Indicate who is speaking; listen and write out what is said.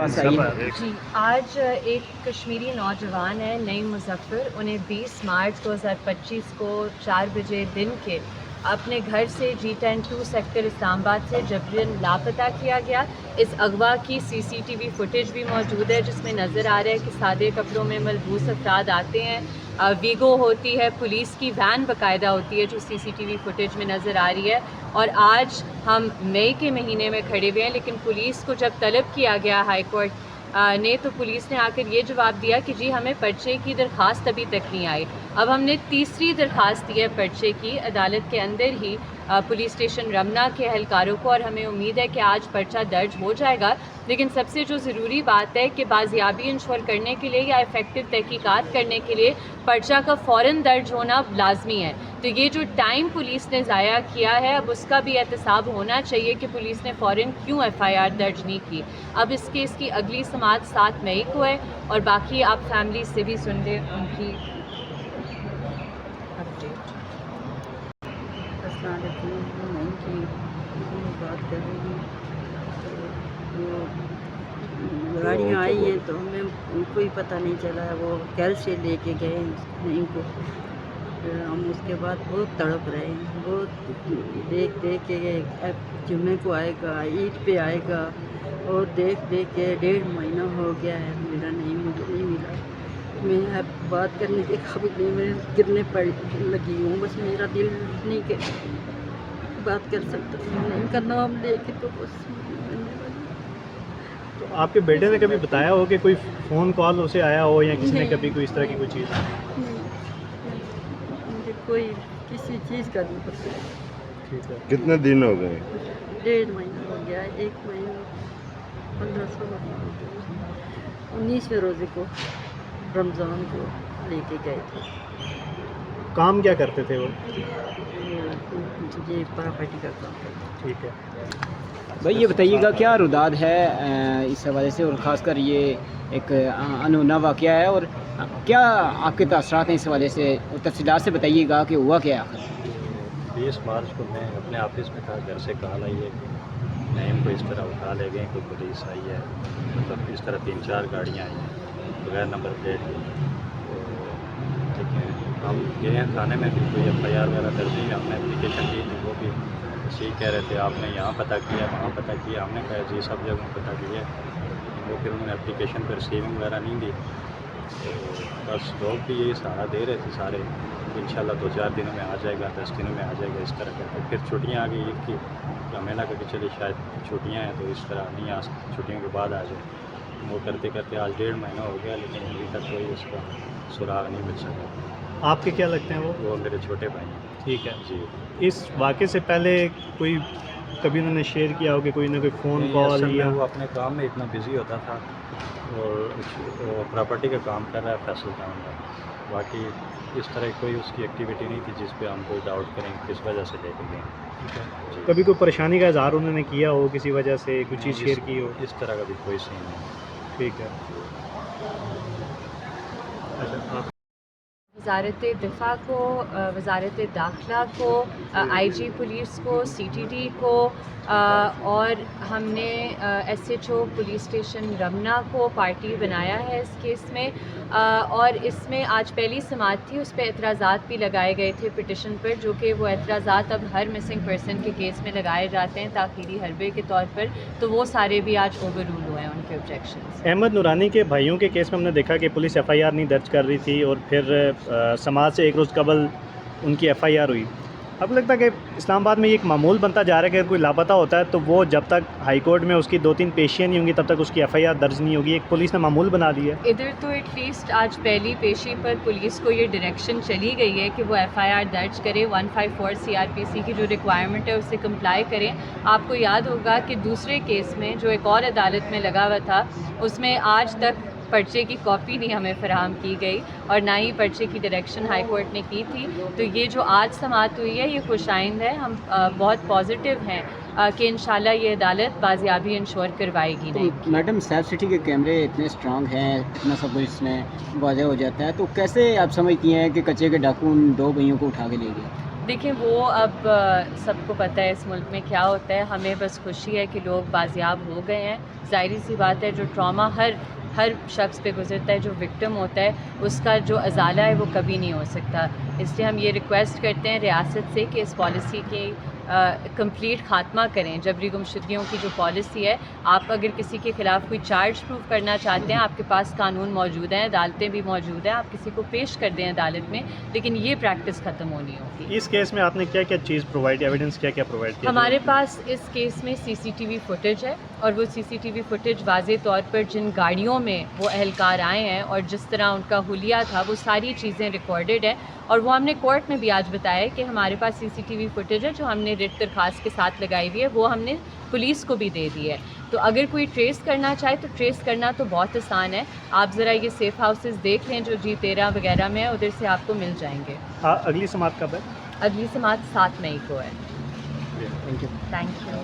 Speaker 1: جی آج ایک کشمیری نوجوان ہے نعیم مظفر، انہیں 20 مارچ 2025 کو 4 بجے دن کے اپنے گھر سے G10-2 سیکٹر اسلام آباد سے جبراً لاپتہ کیا گیا۔ اس اغوا کی CCTV فوٹیج بھی موجود ہے جس میں نظر آ رہا ہے کہ سادے کپڑوں میں ملبوس افراد آتے ہیں، ویگو ہوتی ہے، پولیس کی وین باقاعدہ ہوتی ہے جو CCTV فوٹیج میں نظر آ رہی ہے۔ اور آج ہم مئی کے مہینے میں کھڑے ہوئے ہیں، لیکن پولیس کو جب طلب کیا گیا ہائی کورٹ نے تو پولیس نے آ کر یہ جواب دیا کہ جی ہمیں پرچے کی درخواست ابھی تک نہیں آئی۔ اب ہم نے تیسری درخواست دی ہے پرچے کی عدالت کے اندر ہی پولیس اسٹیشن رمنا کے اہلکاروں کو، اور ہمیں امید ہے کہ آج پرچہ درج ہو جائے گا۔ لیکن سب سے جو ضروری بات ہے کہ بازیابی انشور کرنے کے لیے یا افیکٹو تحقیقات کرنے کے لیے پرچہ کا فوراً درج ہونا لازمی ہے۔ تو یہ جو ٹائم پولیس نے ضائع کیا ہے اب اس کا بھی احتساب ہونا چاہیے کہ پولیس نے فوراً کیوں FIR درج نہیں کی۔ اب اس کیس کی اگلی سماعت 7 مئی کو ہے، اور باقی آپ فیملی سے بھی سن لیں ان کی اپڈیٹ۔
Speaker 2: السلام علیکم، میں کی بات کر رہی ہوں۔ وہ گاڑیاں آئی ہیں تو ہمیں کوئی پتہ نہیں چلا، وہ گھر سے لے کے گئے ان کو، ہم اس کے بعد بہت تڑپ رہے ہیں، بہت دیکھ کے گئے اب جمعے کو آئے گا، عید پہ آئے گا، اور دیکھ کے 1.5 مہینہ ہو گیا ہے، میرا مجھے نہیں ملا۔ میں اب بات کرنے کے قابل نہیں، میں گرنے پڑ لگی ہوں، بس میرا دل نہیں کہ بات کر سکتا ہوں، ان کا نام لے کے تو بس
Speaker 3: تو آپ کے بیٹے نے کبھی بتایا ہو کہ کوئی فون کال اسے آیا ہو یا کسی نے کبھی کوئی اس طرح کی کوئی چیز؟
Speaker 2: مجھے کوئی کسی چیز کا نہیں پتہ۔
Speaker 3: ٹھیک ہے،
Speaker 4: کتنے دن ہو گئے؟
Speaker 2: 1.5 مہینہ ہو گیا، 1 مہینہ 15 19ویں روزے کو رمضان کو لے کے گئے تھے۔
Speaker 3: کام کیا کرتے تھے وہ؟
Speaker 2: یہ پراپرٹی کا کام کرتے تھے۔
Speaker 3: ٹھیک ہے
Speaker 5: بھائی یہ بتائیے گا کیا رداد ہے اس حوالے سے، اور خاص کر یہ ایک انہونا واقعہ ہے، اور کیا آپ کے تاثرات ہیں اس حوالے سے، تفصیلات سے بتائیے گا کہ ہوا کیا آخر؟
Speaker 6: 20 مارچ کو میں اپنے آفس میں تھا، گھر سے کال آئی ہے کہ نعیم کو اس طرح اٹھا لے گئے، کوئی پولیس آئی ہے، مطلب اس طرح 3-4 گاڑیاں آئی ہیں بغیر نمبر پلیٹ کی۔ تو لیکن ہم گئے ہیں تھانے میں، بھی کوئی FIR وغیرہ درج نہیں، ہم نے اپلیکیشن دی تھی، وہ بھی اسی کہہ رہے تھے آپ نے یہاں پتہ کیا وہاں پتہ کیا، ہم نے کہا جی سب جگہوں پتہ کیا، وہ پھر انہوں نے اپلیکیشن پہ ریسیونگ وغیرہ نہیں دی۔ تو بس لوگ بھی یہی سہارا دے رہے تھے سارے، انشاءاللہ 2-4 دنوں میں آ جائے گا، 10 دنوں میں آ جائے گا، اس طرح کرتے پھر چھٹیاں آ گئی عید کی، تو ہمیں لگا کہ چلیے شاید چھٹیاں ہیں تو اس طرح نہیں آ سکتے، چھٹیوں کے بعد آ جائے۔ وہ کرتے کرتے آج 1.5 مہینہ ہو گیا، لیکن ابھی تک کوئی اس کا سراغ نہیں مل سکا۔
Speaker 3: آپ کے کیا لگتے ہیں وہ؟
Speaker 6: وہ میرے چھوٹے بھائی ہیں۔
Speaker 3: ٹھیک ہے،
Speaker 6: جی
Speaker 3: اس واقعے سے پہلے کوئی کبھی انہوں نے شیئر کیا ہو کہ کوئی نہ کوئی فون کال
Speaker 6: اصل میں
Speaker 3: یا؟
Speaker 6: وہ اپنے کام میں اتنا بزی ہوتا تھا، اور وہ پراپرٹی کا کام کر رہا ہے فیصل ٹاؤن کا، باقی اس طرح کوئی اس کی ایکٹیویٹی نہیں تھی جس پہ ہم کوئی ڈاؤٹ کریں کس وجہ سے لے کے گئے۔ جی
Speaker 3: کبھی کوئی پریشانی کا اظہار انہوں نے کیا ہو کسی وجہ سے، کوئی چیز شیئر کی ہو؟
Speaker 6: اس طرح کا بھی کوئی سین نہیں۔
Speaker 3: ٹھیک ہے، اچھا
Speaker 1: وزارت دفاع کو، وزارت داخلہ کو، IG پولیس کو، CTD کو، اور ہم نے SHO پولیس اسٹیشن رمنا کو پارٹی بنایا ہے اس کیس میں، اور اس میں آج پہلی سماعت تھی، اس پہ اعتراضات بھی لگائے گئے تھے پٹیشن پر، جو کہ وہ اعتراضات اب ہر مسنگ پرسن کے کیس میں لگائے جاتے ہیں تاخیری حربے کے طور پر، تو وہ سارے بھی آج اوور رول ہوئے ہیں ان کے آبجیکشنز۔
Speaker 3: احمد نورانی کے بھائیوں کے کیس میں ہم نے دیکھا کہ پولیس FIR نہیں درج کر رہی تھی، اور پھر سماعت سے 1 روز قبل ان کی FIR ہوئی۔ اب کو لگتا ہے کہ اسلام آباد میں یہ ایک معمول بنتا جا رہا ہے کہ اگر کوئی لاپتہ ہوتا ہے تو وہ جب تک ہائی کورٹ میں اس کی 2-3 پیشیاں نہیں ہوں گی تب تک اس کی FIR درج نہیں ہوگی، ایک پولیس نے معمول بنا دیا ہے۔
Speaker 1: ادھر تو ایٹ لیسٹ آج پہلی پیشی پر پولیس کو یہ ڈائریکشن چلی گئی ہے کہ وہ FIR درج کرے، 154 CRPC کی جو ریکوائرمنٹ ہے اسے کمپلائی کریں۔ آپ کو یاد ہوگا کہ دوسرے کیس میں جو ایک اور عدالت میں لگا ہوا تھا، اس میں آج تک پرچے کی کاپی نہیں ہمیں فراہم کی گئی، اور نہ ہی پرچے کی ڈائریکشن ہائی کورٹ نے کی تھی۔ تو یہ جو آج سماعت ہوئی ہے یہ خوش آئند ہے، ہم بہت پازیٹیو ہیں کہ انشاءاللہ یہ عدالت بازیابی انشور کروائے گی نہیں۔
Speaker 5: میڈم سیف سٹی کے کیمرے اتنے اسٹرانگ ہیں، اتنا سب کچھ اس میں واضح ہو جاتا ہے، تو کیسے آپ سمجھتی ہیں کہ کچے کے ڈاکو ان 2 بھائیوں کو اٹھا کے لے گئے؟
Speaker 1: دیکھیں وہ اب سب کو پتہ ہے اس ملک میں کیا ہوتا ہے. ہمیں بس خوشی ہے کہ لوگ بازیاب ہو گئے ہیں. ظاہری سی بات ہے جو ٹراما ہر شخص پہ گزرتا ہے, جو وکٹم ہوتا ہے, اس کا جو ازالہ ہے وہ کبھی نہیں ہو سکتا. اس لیے ہم یہ ریکویسٹ کرتے ہیں ریاست سے کہ اس پالیسی کی کمپلیٹ خاتمہ کریں. جبری گمشدگیوں کی جو پالیسی ہے, آپ اگر کسی کے خلاف کوئی چارج پروف کرنا چاہتے ہیں, آپ کے پاس قانون موجود ہیں, عدالتیں بھی موجود ہیں, آپ کسی کو پیش کر دیں عدالت میں, لیکن یہ پریکٹس ختم ہونی ہوگی.
Speaker 3: اس کیس میں آپ نے کیا کیا چیز پرووائڈ, ایویڈنس کیا کیا پرووائڈ کیا؟
Speaker 1: ہمارے پاس اس کیس میں سی سی ٹی وی فوٹیج ہے, اور وہ سی سی ٹی وی فوٹیج واضح طور پر جن گاڑیوں میں وہ اہلکار آئے ہیں اور جس طرح ان کا حلیہ تھا وہ ساری چیزیں ریکارڈڈ ہیں. اور وہ ہم نے کورٹ میں بھی آج بتایا کہ ہمارے پاس سی سی ٹی وی فوٹیج ہے جو ہم نے ریٹ درخواست کے ساتھ لگائی ہوئی ہے, وہ ہم نے پولیس کو بھی دے دی ہے. تو اگر کوئی ٹریس کرنا چاہے تو ٹریس کرنا تو بہت آسان ہے. آپ ذرا یہ سیف ہاؤسز دیکھ لیں جو G13 وغیرہ میں ہے, ادھر سے آپ کو مل جائیں گے.
Speaker 3: اگلی سماعت کب ہے؟
Speaker 1: اگلی سماعت 7 مئی کو ہے.
Speaker 3: Thank you.
Speaker 1: Thank you.